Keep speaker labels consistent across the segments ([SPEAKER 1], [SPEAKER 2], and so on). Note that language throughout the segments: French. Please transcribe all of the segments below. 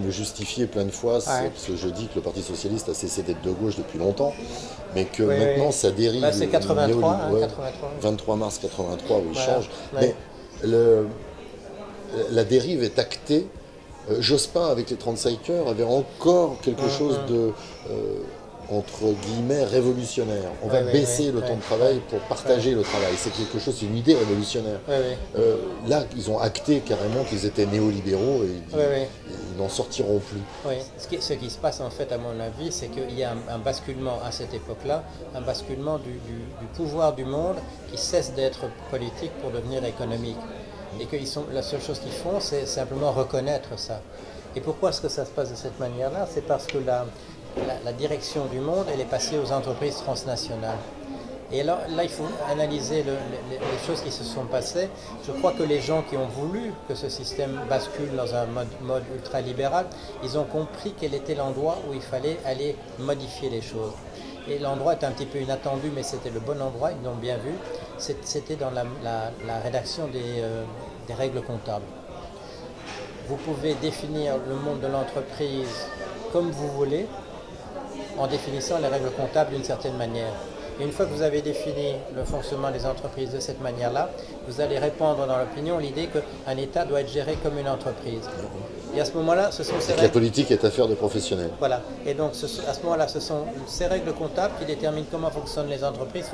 [SPEAKER 1] me justifier plein de fois,
[SPEAKER 2] Ouais.
[SPEAKER 1] parce que je dis que le Parti Socialiste a cessé d'être de gauche depuis longtemps, mais que
[SPEAKER 2] Oui,
[SPEAKER 1] maintenant
[SPEAKER 2] oui.
[SPEAKER 1] ça dérive.
[SPEAKER 2] Bah, c'est 83, hein,
[SPEAKER 1] Ouais,
[SPEAKER 2] 83.
[SPEAKER 1] 23 mars 83 où il
[SPEAKER 2] Voilà.
[SPEAKER 1] change.
[SPEAKER 2] Ouais.
[SPEAKER 1] Mais la dérive est actée. Jospin, avec les 35 heures, avait encore quelque chose
[SPEAKER 2] Hum.
[SPEAKER 1] de, entre guillemets, révolutionnaire. On va
[SPEAKER 2] Ouais, ouais, ouais,
[SPEAKER 1] baisser le temps
[SPEAKER 2] ouais,
[SPEAKER 1] de travail pour
[SPEAKER 2] ouais,
[SPEAKER 1] partager le travail. C'est quelque chose, c'est une idée révolutionnaire.
[SPEAKER 2] ouais, ouais,
[SPEAKER 1] Là, ils ont acté carrément qu'ils étaient néolibéraux et
[SPEAKER 2] ouais, ouais.
[SPEAKER 1] ils n'en sortiront plus.
[SPEAKER 2] Oui, ce qui se passe en fait, à mon avis, c'est qu'il y a un basculement à cette époque-là, un basculement du pouvoir du monde qui cesse d'être politique pour devenir économique. Et que la seule chose qu'ils font, c'est simplement reconnaître ça. Et pourquoi est-ce que ça se passe de cette manière-là? C'est parce que la direction du monde, elle est passée aux entreprises transnationales. Et alors, là, il faut analyser les choses qui se sont passées. Je crois que les gens qui ont voulu que ce système bascule dans un mode ultralibéral, ils ont compris quel était l'endroit où il fallait aller modifier les choses. Et l'endroit est un petit peu inattendu, mais c'était le bon endroit, ils l'ont bien vu. C'était dans la rédaction des règles comptables. Vous pouvez définir le monde de l'entreprise comme vous voulez, en définissant les règles comptables d'une certaine manière. Et une fois que vous avez défini le fonctionnement des entreprises de cette manière-là, vous allez répandre dans l'opinion l'idée qu'un État doit être géré comme une entreprise. Et à ce moment-là, ce sont ces
[SPEAKER 1] La
[SPEAKER 2] règles.
[SPEAKER 1] politique est affaire de professionnels.
[SPEAKER 2] Voilà. Et donc, à ce moment-là, ce sont ces règles comptables qui déterminent comment fonctionnent les entreprises,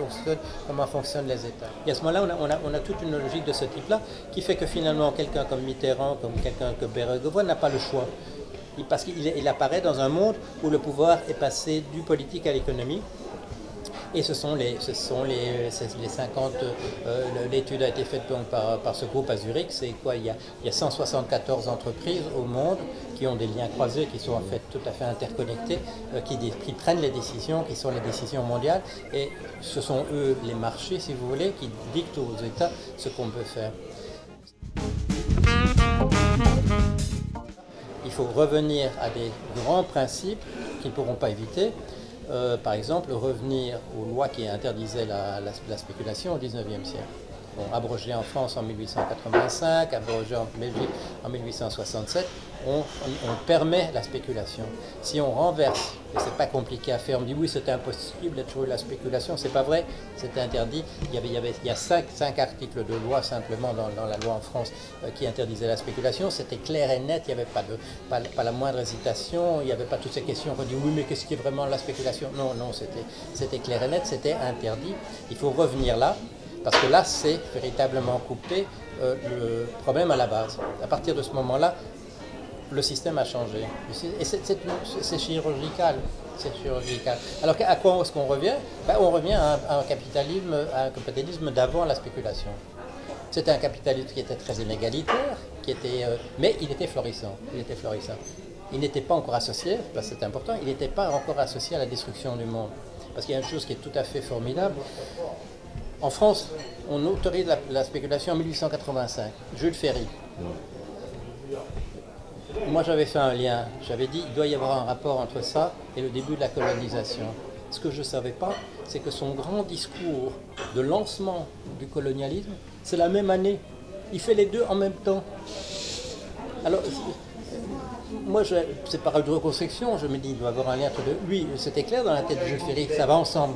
[SPEAKER 2] comment fonctionnent les États. Et à ce moment-là, on a toute une logique de ce type-là qui fait que finalement, quelqu'un comme Mitterrand, comme quelqu'un comme Bérégovoy n'a pas le choix. Parce qu'il apparaît dans un monde où le pouvoir est passé du politique à l'économie. Et ce sont les 50, l'étude a été faite donc par ce groupe à Zurich, c'est quoi, il y a 174 entreprises au monde qui ont des liens croisés, qui sont en fait tout à fait interconnectés, qui prennent les décisions, qui sont les décisions mondiales, et ce sont eux, les marchés, si vous voulez, qui dictent aux États ce qu'on peut faire. Il faut revenir à des grands principes qu'ils ne pourront pas éviter. Par exemple, revenir aux lois qui interdisaient la spéculation au XIXe siècle. Bon, abrogé en France en 1885, abrogé en Belgique en 1867, on permet la spéculation. Si on renverse, et c'est pas compliqué à faire, on dit oui c'est impossible d'être sur la spéculation, c'est pas vrai, c'était interdit. Il y a cinq articles de loi simplement dans la loi en France qui interdisaient la spéculation, c'était clair et net, il n'y avait pas la moindre hésitation, il n'y avait pas toutes ces questions, on dit oui mais qu'est-ce qui est vraiment la spéculation? Non, c'était clair et net, c'était interdit. Il faut revenir là. Parce que là, c'est véritablement couper le problème à la base. À partir de ce moment-là, le système a changé. Et c'est chirurgical. C'est chirurgical. Alors à quoi est-ce qu'on revient? On revient à un capitalisme d'avant la spéculation. C'était un capitalisme qui était très inégalitaire, mais il était florissant. Il n'était pas encore associé, parce que c'est important, il n'était pas encore associé à la destruction du monde. Parce qu'il y a une chose qui est tout à fait formidable. En France, on autorise la spéculation en 1885. Jules Ferry. Moi, j'avais fait un lien. J'avais dit qu'il doit y avoir un rapport entre ça et le début de la colonisation. Ce que je ne savais pas, c'est que son grand discours de lancement du colonialisme, c'est la même année. Il fait les deux en même temps. Alors, moi, c'est par reconstruction, je me dis qu'il doit y avoir un lien entre deux. Lui, c'était clair dans la tête de Jules Ferry, ça va ensemble.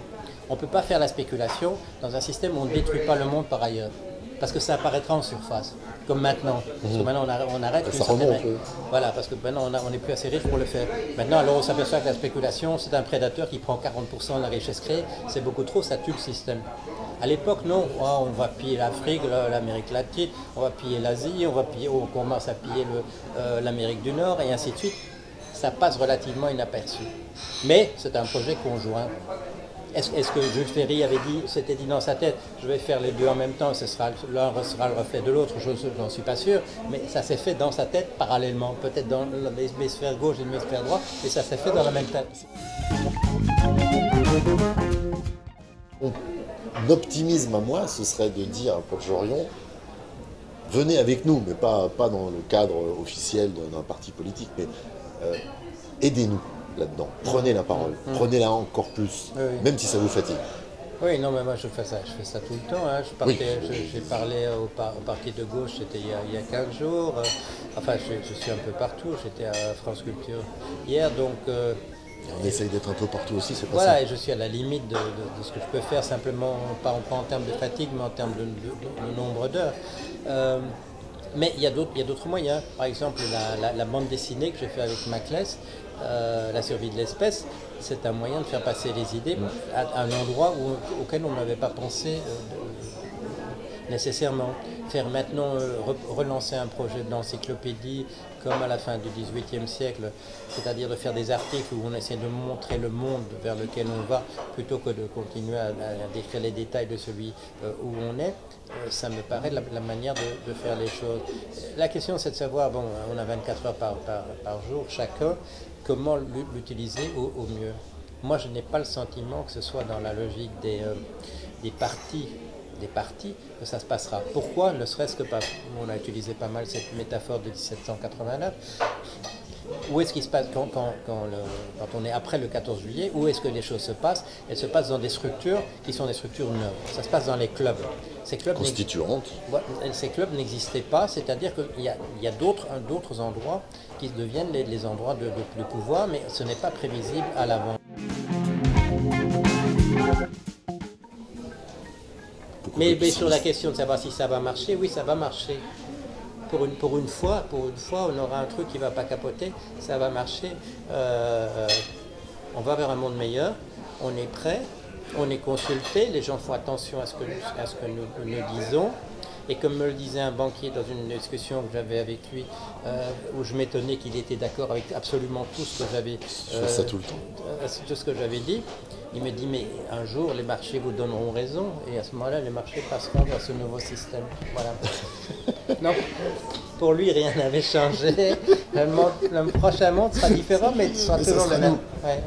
[SPEAKER 2] On ne peut pas faire la spéculation dans un système où on ne détruit pas le monde par ailleurs. Parce que ça apparaîtra en surface, comme maintenant. Parce que maintenant, on arrête.
[SPEAKER 1] Ça remonte un peu.
[SPEAKER 2] Voilà, parce que maintenant, on n'est plus assez riche pour le faire. Maintenant, alors, on s'aperçoit que la spéculation, c'est un prédateur qui prend 40% de la richesse créée. C'est beaucoup trop, ça tue le système. À l'époque, non. Oh, on va piller l'Afrique, l'Amérique latine, on va piller l'Asie, on commence à piller l'Amérique du Nord, et ainsi de suite. Ça passe relativement inaperçu. Mais c'est un projet conjoint. Est-ce que Jules Ferry s'était dit dans sa tête, je vais faire les deux en même temps, l'un sera le reflet de l'autre, je n'en suis pas sûr, mais ça s'est fait dans sa tête parallèlement, peut-être dans l'hémisphère gauche et l'hémisphère droit, mais ça s'est fait dans la même tête.
[SPEAKER 1] Mon optimisme à moi, ce serait de dire à Paul Jorion, venez avec nous, mais pas dans le cadre officiel d'un parti politique, mais aidez-nous là-dedans. Prenez la parole, prenez-la encore plus, même si ça vous fatigue.
[SPEAKER 2] Oui, non, mais moi je fais ça tout le temps. Hein.
[SPEAKER 1] Oui.
[SPEAKER 2] J'ai parlé au parquet de gauche, c'était il y a 15 jours. Enfin, je suis un peu partout. J'étais à France Culture hier, donc
[SPEAKER 1] On essaye d'être un peu partout aussi, c'est pas ça.
[SPEAKER 2] voilà, et je suis à la limite de ce que je peux faire, simplement, pas en termes de fatigue, mais en termes de nombre d'heures. Euh, mais il y a d'autres moyens. Par exemple, la bande dessinée que j'ai fait avec Maclès, La survie de l'espèce, c'est un moyen de faire passer les idées à un endroit auquel on n'avait pas pensé nécessairement. Faire maintenant, relancer un projet d'encyclopédie comme à la fin du XVIIIe siècle, c'est-à-dire de faire des articles où on essaie de montrer le monde vers lequel on va, plutôt que de continuer à décrire les détails de celui où on est, ça me paraît la manière de faire les choses. La question c'est de savoir, bon, on a 24 heures par jour chacun, comment l'utiliser au mieux. Moi je n'ai pas le sentiment que ce soit dans la logique des partis que ça se passera. Pourquoi? Ne serait-ce que pas. On a utilisé pas mal cette métaphore de 1789. Où est-ce qu'il se passe quand on est après le 14 juillet? Où est-ce que les choses se passent? Elles se passent dans des structures qui sont des structures neuves. Ça se passe dans les clubs.
[SPEAKER 1] Constituante.
[SPEAKER 2] Ces clubs n'existaient pas, c'est-à-dire qu'il y a d'autres endroits qui deviennent les endroits de pouvoir, mais ce n'est pas prévisible à l'avance. Mais sur la question de savoir si ça va marcher, oui, ça va marcher. Pour une fois, on aura un truc qui ne va pas capoter, ça va marcher. On va vers un monde meilleur, on est prêt, on est consulté, les gens font attention à ce que nous disons. Et comme me le disait un banquier dans une discussion que j'avais avec lui, où je m'étonnais qu'il était d'accord avec absolument tout ce que j'avais
[SPEAKER 1] ça tout le temps.
[SPEAKER 2] tout ce que j'avais dit, il me dit mais un jour les marchés vous donneront raison et à ce moment-là les marchés passeront vers ce nouveau système. Voilà. Non, pour lui rien n'avait changé. Le prochain monde sera différent mais ce sera toujours le même. Ouais.